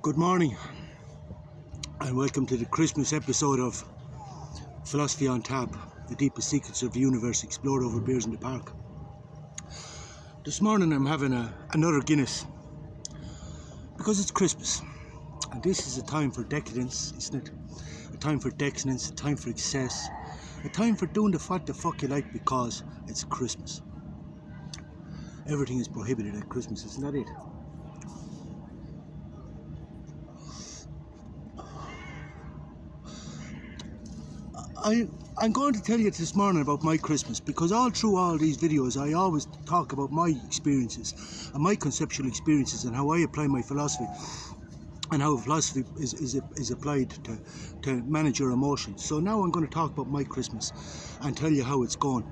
Good morning and welcome to the Christmas episode of Philosophy on Tap, the deepest secrets of the universe explored over beers in the park. This morning I'm having another Guinness because it's Christmas and this is a time for decadence, isn't it? A time for decadence, a time for excess, a time for doing what the fuck you like because it's Christmas. Everything is prohibited at Christmas, isn't that it? I'm going to tell you this morning about my Christmas because all through all these videos I always talk about my experiences and my conceptual experiences and how I apply my philosophy and how philosophy is applied to manage your emotions. So now I'm going to talk about my Christmas and tell you how it's going.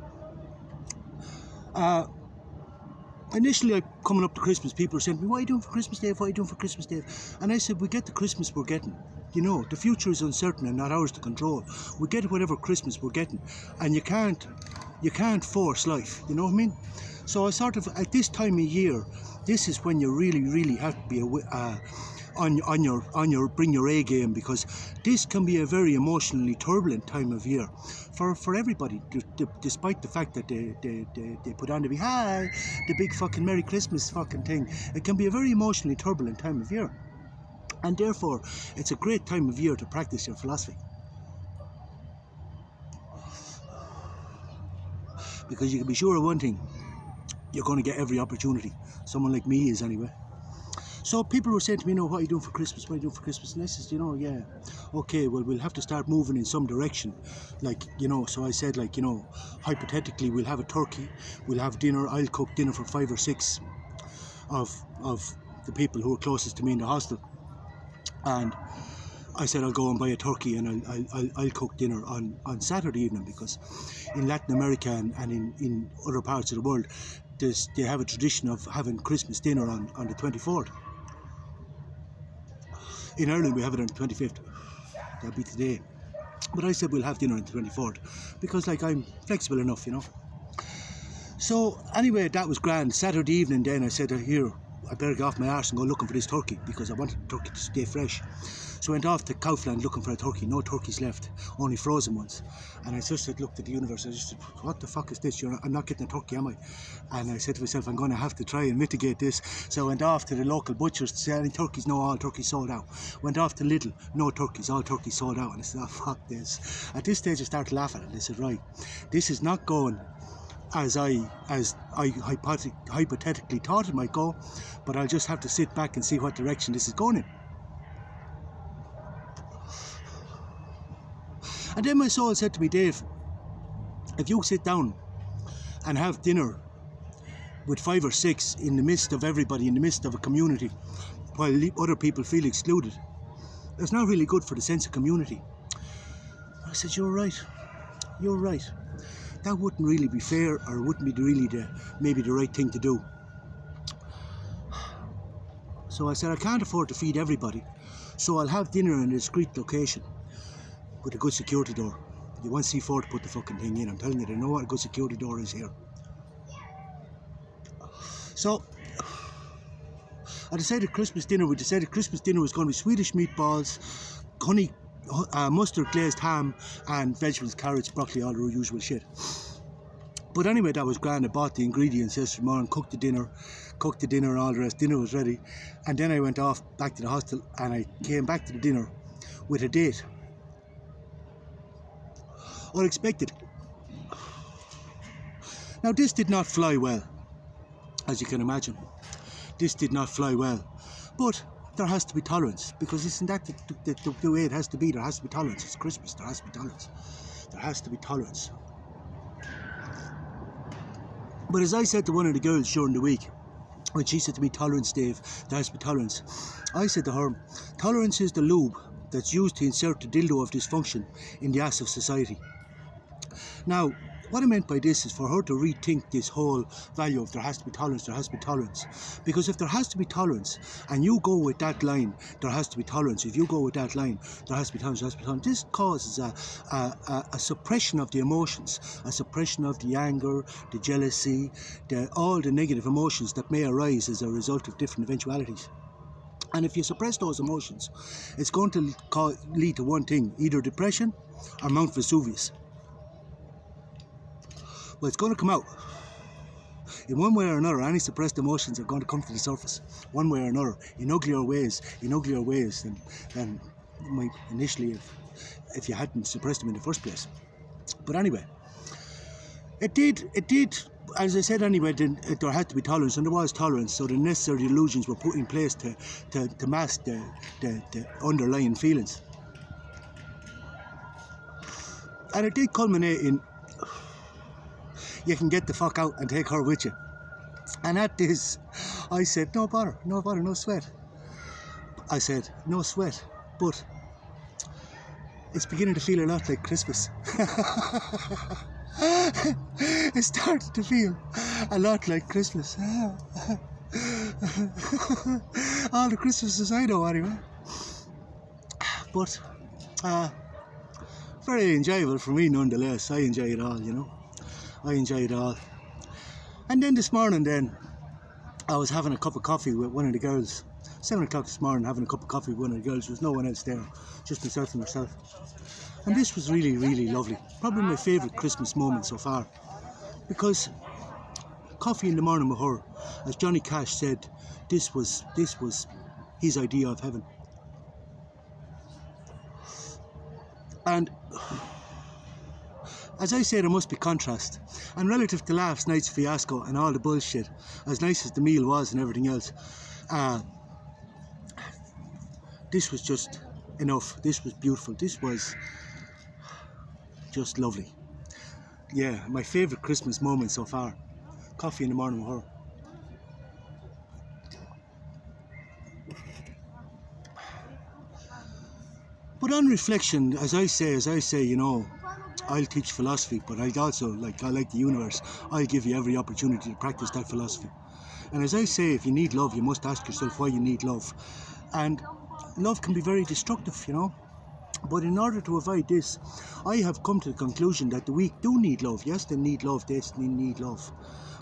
Initially, coming up to Christmas, people were saying to me, "What are you doing for Christmas, Dave? What are you doing for Christmas, Dave?" And I said, we get the Christmas we're getting. You know, the future is uncertain and not ours to control. We get whatever Christmas we're getting. And you can't force life, you know what I mean? So I sort of, at this time of year, this is when you really have to be on your bring your A game, because this can be a very emotionally turbulent time of year for everybody, despite the fact that they put on the big fucking Merry Christmas fucking thing. It can be a very emotionally turbulent time of year, and therefore it's a great time of year to practice your philosophy, because you can be sure of one thing: you're going to get every opportunity. Someone like me is, anyway. So people were saying to me, "No, what are you doing for Christmas? What are you doing for Christmas?" And I said, yeah, okay, well, we'll have to start moving in some direction. So I said, hypothetically, we'll have a turkey, we'll have dinner, I'll cook dinner for 5 or 6 of the people who are closest to me in the hostel. And I said, I'll go and buy a turkey and I'll cook dinner on Saturday evening, because in Latin America and in other parts of the world, they have a tradition of having Christmas dinner on the 24th. In Ireland, we have it on the 25th. That'll be today. But I said we'll have dinner on the 24th because, I'm flexible enough, you know. So anyway, that was grand. Saturday evening then I said, here, I better get off my arse and go looking for this turkey, because I wanted the turkey to stay fresh. So I went off to Kaufland looking for a turkey. No turkeys left, only frozen ones. And I just looked at the universe. I just said, what the fuck is this? I'm not getting a turkey, am I? And I said to myself, I'm going to have to try and mitigate this. So I went off to the local butchers to say, any turkeys? No, all turkeys sold out. Went off to Lidl, no turkeys, all turkeys sold out. And I said, oh, fuck this. At this stage I started laughing, and I said, right, this is not going as I hypothetically thought it might go, but I'll just have to sit back and see what direction this is going in. And then my soul said to me, Dave, if you sit down and have dinner with 5 or 6 in the midst of everybody, in the midst of a community, while other people feel excluded, it's not really good for the sense of community. I said, you're right. That wouldn't really be fair, or wouldn't be really maybe the right thing to do. So I said, I can't afford to feed everybody, so I'll have dinner in a discreet location with a good security door. You want C4 to put the fucking thing in. I'm telling you, they know what a good security door is here. So we decided Christmas dinner was going to be Swedish meatballs, honey, mustard glazed ham, and vegetables, carrots, broccoli, all the usual shit. But anyway, that was grand. I bought the ingredients yesterday morning, cooked the dinner and all the rest. Dinner was ready. And then I went off back to the hostel, and I came back to the dinner with a date. Unexpected. Now, this did not fly well, as you can imagine. This did not fly well. But there has to be tolerance, because isn't that the way it has to be? There has to be tolerance. It's Christmas. There has to be tolerance. There has to be tolerance. But as I said to one of the girls during the week, when she said to me, tolerance, Dave, there has to be tolerance, I said to her, tolerance is the lube that's used to insert the dildo of dysfunction in the ass of society. Now, what I meant by this is for her to rethink this whole value of there has to be tolerance. Because if there has to be tolerance, and you go with that line, there has to be tolerance. If you go with that line, there has to be tolerance. This causes a suppression of the emotions, a suppression of the anger, the jealousy, all the negative emotions that may arise as a result of different eventualities. And if you suppress those emotions, it's going to lead to one thing, either depression or Mount Vesuvius. Well, it's going to come out. In one way or another, any suppressed emotions are going to come to the surface, one way or another, in uglier ways than might initially if you hadn't suppressed them in the first place. But anyway, it did, as I said anyway, there had to be tolerance, and there was tolerance, so the necessary illusions were put in place to mask the underlying feelings. And it did culminate in, you can get the fuck out and take her with you. And at this, I said, no bother, no sweat. I said, no sweat, but it's beginning to feel a lot like Christmas. It started to feel a lot like Christmas. All the Christmases I know anyway. But very enjoyable for me nonetheless. I enjoy it all, you know. I enjoy it all. And then this morning I was having a cup of coffee with one of the girls. 7 o'clock this morning, having a cup of coffee with one of the girls. There was no one else there, just myself and herself. And this was really, really lovely. Probably my favourite Christmas moment so far. Because coffee in the morning with her, as Johnny Cash said, this was his idea of heaven. And as I say, there must be contrast. And relative to last night's fiasco and all the bullshit, as nice as the meal was and everything else, this was just enough. This was beautiful. This was just lovely. Yeah, my favourite Christmas moment so far. Coffee in the morning with her. But on reflection, as I say, you know, I'll teach philosophy, but I also, I like the universe, I'll give you every opportunity to practice that philosophy. And as I say, if you need love, you must ask yourself why you need love. And love can be very destructive, you know. But in order to avoid this, I have come to the conclusion that the weak do need love. Yes, they need love, they need love.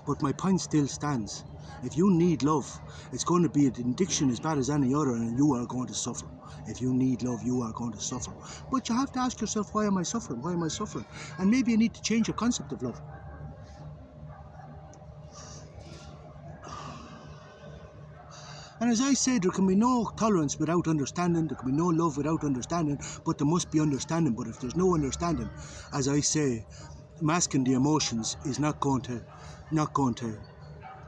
But my point still stands. If you need love, it's going to be an addiction as bad as any other, and you are going to suffer. If you need love, you are going to suffer. But you have to ask yourself, why am I suffering? Why am I suffering? And maybe you need to change your concept of love. And as I say, there can be no tolerance without understanding, there can be no love without understanding, but there must be understanding. But if there's no understanding, as I say, masking the emotions is not going to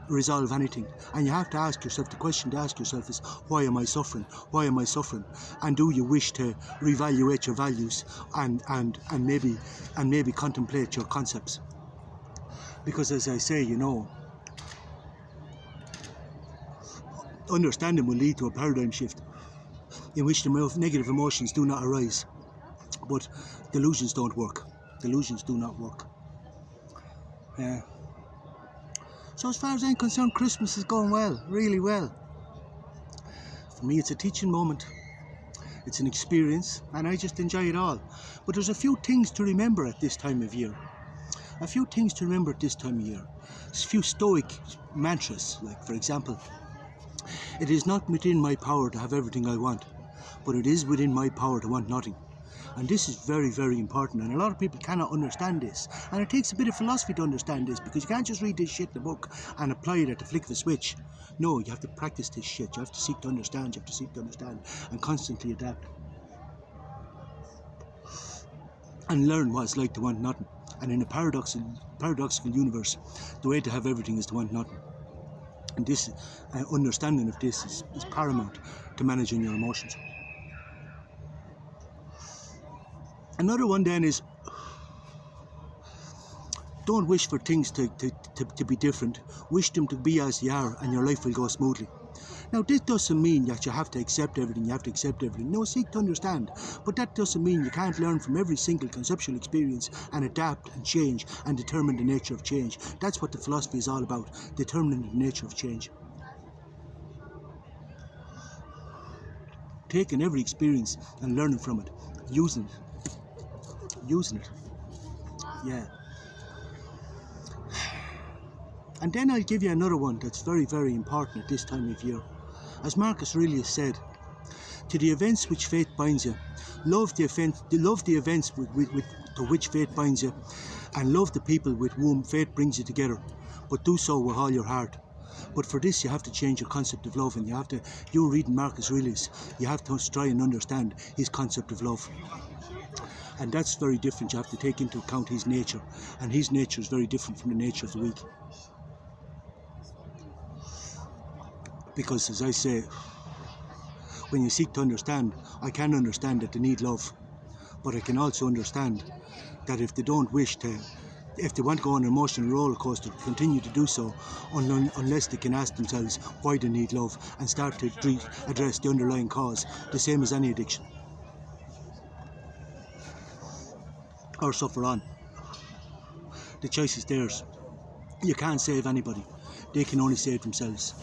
resolve anything. And you have to ask yourself, the question to ask yourself is, why am I suffering? Why am I suffering? And do you wish to reevaluate your values and maybe contemplate your concepts? Because as I say, you know, understanding will lead to a paradigm shift in which the negative emotions do not arise. But delusions don't work. Delusions do not work. Yeah. So as far as I'm concerned, Christmas is going well, really well. For me, it's a teaching moment. It's an experience, and I just enjoy it all. But there's a few things to remember at this time of year. A few things to remember at this time of year. There's a few Stoic mantras, like, for example, it is not within my power to have everything I want, but it is within my power to want nothing. And this is very, very important, and a lot of people cannot understand this. And it takes a bit of philosophy to understand this, because you can't just read this shit in a book and apply it at the flick of a switch. No, you have to practice this shit. You have to seek to understand, and constantly adapt. And learn what it's like to want nothing. And in a paradoxical universe, the way to have everything is to want nothing. And this understanding of this is paramount to managing your emotions. Another one then is, don't wish for things to be different. Wish them to be as they are, and your life will go smoothly. Now, this doesn't mean that you have to accept everything, No, seek to understand. But that doesn't mean you can't learn from every single conceptual experience and adapt and change and determine the nature of change. That's what the philosophy is all about, determining the nature of change. Taking every experience and learning from it, using it. Yeah. And then I'll give you another one that's very, very important at this time of year. As Marcus Aurelius said, to the events which fate binds you, love the events to which fate binds you, and love the people with whom fate brings you together, but do so with all your heart. But for this you have to change your concept of love, and you're reading Marcus Aurelius, you have to try and understand his concept of love. And that's very different. You have to take into account his nature, and his nature is very different from the nature of the weak. Because, as I say, when you seek to understand, I can understand that they need love, but I can also understand that if they want to go on an emotional roller coaster, continue to do so unless they can ask themselves why they need love and start to address the underlying cause, the same as any addiction, or suffer on. The choice is theirs. You can't save anybody. They can only save themselves.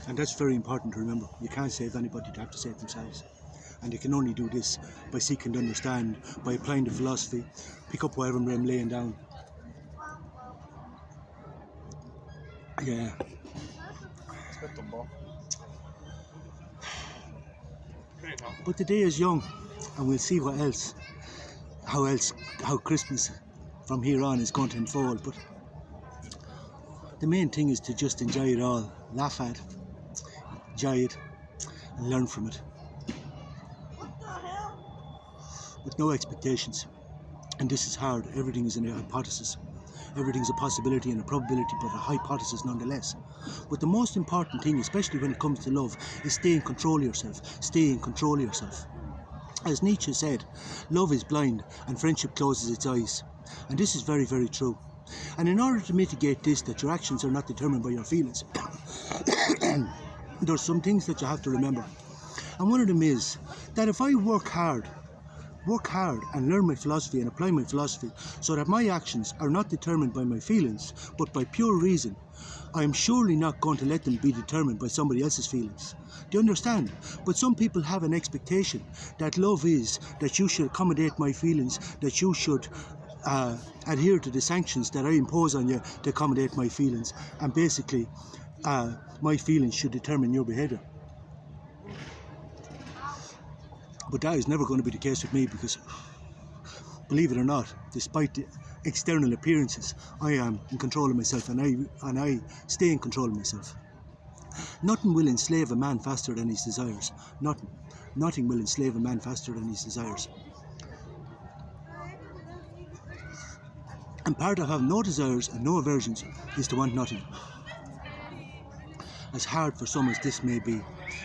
And that's very important to remember. You can't save anybody, they have to save themselves. And they can only do this by seeking to understand, by applying the philosophy, pick up whatever I'm laying down. Yeah. But the day is young, and we'll see how Christmas from here on is going to unfold. But the main thing is to just enjoy it all, laugh at it, enjoy it, and learn from it. With no expectations. And this is hard. Everything is a hypothesis. Everything's a possibility and a probability, but a hypothesis nonetheless. But the most important thing, especially when it comes to love, is stay in control of yourself. Stay in control of yourself. As Nietzsche said, love is blind and friendship closes its eyes. And this is very, very true. And in order to mitigate this, that your actions are not determined by your feelings, there's some things that you have to remember. And one of them is that if I work hard and learn my philosophy and apply my philosophy so that my actions are not determined by my feelings but by pure reason, I am surely not going to let them be determined by somebody else's feelings. Do you understand? But some people have an expectation that love is that you should accommodate my feelings, that you should adhere to the sanctions that I impose on you to accommodate my feelings, and basically my feelings should determine your behaviour. But that is never going to be the case with me, because, believe it or not, despite the external appearances, I am in control of myself, and I stay in control of myself. Nothing will enslave a man faster than his desires. Nothing will enslave a man faster than his desires. And part of having no desires and no aversions is to want nothing. As hard for some as this may be.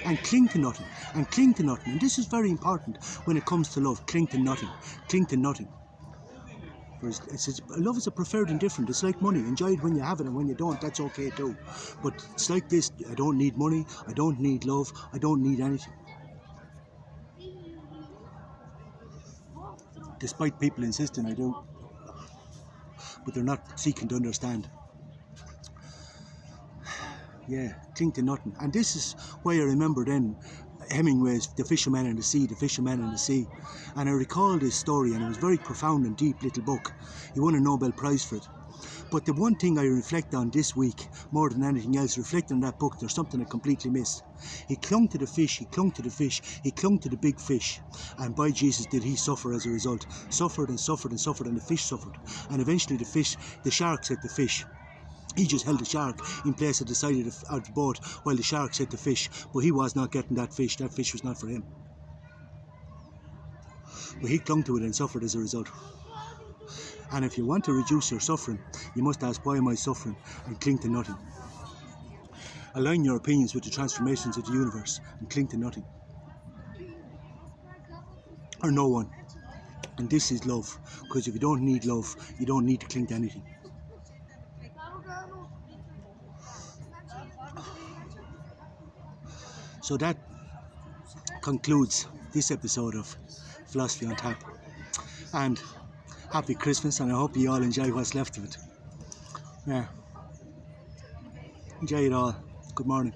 And cling to nothing. And cling to nothing. And this is very important when it comes to love. Cling to nothing. Cling to nothing. Love is a preferred indifferent. It's like money. Enjoy it when you have it, and when you don't, that's okay too. But it's like this. I don't need money. I don't need love. I don't need anything. Despite people insisting I do. But they're not seeking to understand. Yeah, cling to nothing. And this is why I remember then Hemingway's The Fisherman and the Sea, The Fisherman and the Sea. And I recall this story, and it was a very profound and deep little book. He won a Nobel Prize for it. But the one thing I reflect on this week, more than anything else, reflecting on that book, there's something I completely missed. He clung to the fish, he clung to the fish, he clung to the big fish. And by Jesus did he suffer as a result. Suffered and suffered and suffered, and the fish suffered. And eventually the shark said to the fish. He just held the shark in place at the side of the boat while the shark said to fish, but he was not getting that fish was not for him. But he clung to it and suffered as a result. And if you want to reduce your suffering, you must ask, why am I suffering? And cling to nothing. Align your opinions with the transformations of the universe and cling to nothing. Or no one. And this is love, because if you don't need love, you don't need to cling to anything. So that concludes this episode of Philosophy on Tap. And happy Christmas, and I hope you all enjoy what's left of it. Yeah. Enjoy it all. Good morning.